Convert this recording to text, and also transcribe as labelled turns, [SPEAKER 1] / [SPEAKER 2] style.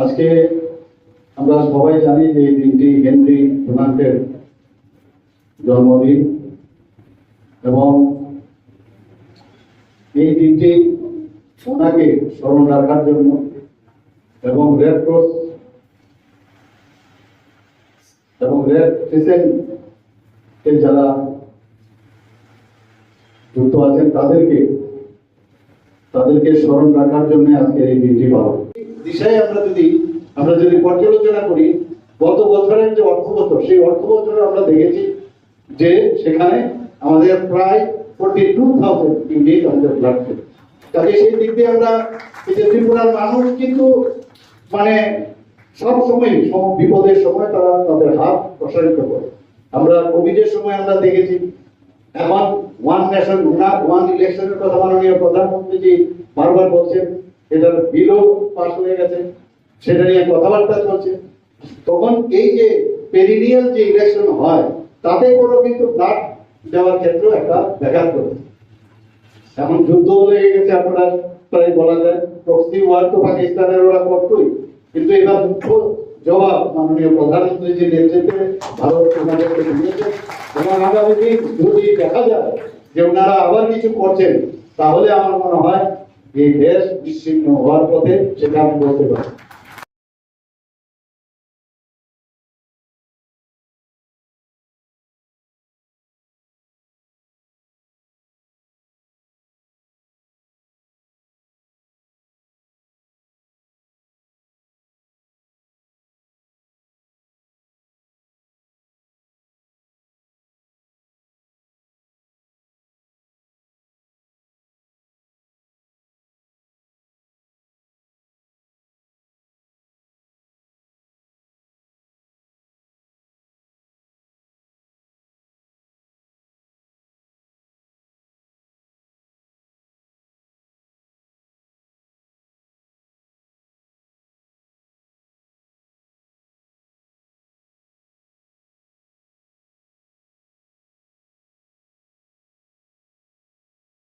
[SPEAKER 1] আজকে আমরা সবাই জানি যে এই দিনটি হেনরি ডুনান্টের জন্মদিন এবং এই দিনটি ওনাকে স্মরণ রাখার জন্য এবং রেড ক্রস এবং রেড ক্রিসেন্টে যারা যুক্ত আছেন তাদেরকে স্মরণ রাখার জন্য আজকে এই দিনটি পালন। দিশায় আমরা যদি পর্যালোচনা করি গত বছরের যে অর্থ বছর, সেই অর্থ বছরে আমরা দেখেছি যে সেখানে আমাদের প্রায় 42,000 ইউনিট আমাদের লাগছে। তাহলে সেই দিক দিয়ে আমরা ত্রিপুরার মানুষ কিন্তু মানে সব সময় বিপদের সময় তারা তাদের হাত প্রসারিত করে। আমরা কোভিডের সময় আমরা দেখেছি, এখন ওয়ান নেশন ওয়ান ইলেকশনের কথা মাননীয় প্রধানমন্ত্রী বারবার বলছেন, এটার বিলও পাস হয়ে গেছে, সেটা নিয়ে কথাবার্তা চলছে। তখন এই যে পেরিনিয়াল যে ইলেকশন হয় তাতে কোনো কিন্তু ব্লাড দেওয়ার ক্ষেত্রেও একটা ব্যাঘাত করে। এখন যুদ্ধ লেগে গেছে, আপনারা প্রায় বলা যায় প্রক্সি ওয়ার তো পাকিস্তানের ওরা করতোই, কিন্তু এবার মুখ্য জবাব মাননীয় প্রধানমন্ত্রীজির নেতৃত্বে ভারত ওনাদেরকে দিয়েছে। এবং আগামী দিন যদি দেখা যায় যে ওনারা আবার কিছু করছেন, তাহলে আমার মনে হয় এই দেশ বিচ্ছিন্ন হওয়ার পথে, সেটা আমি বলতে পারি।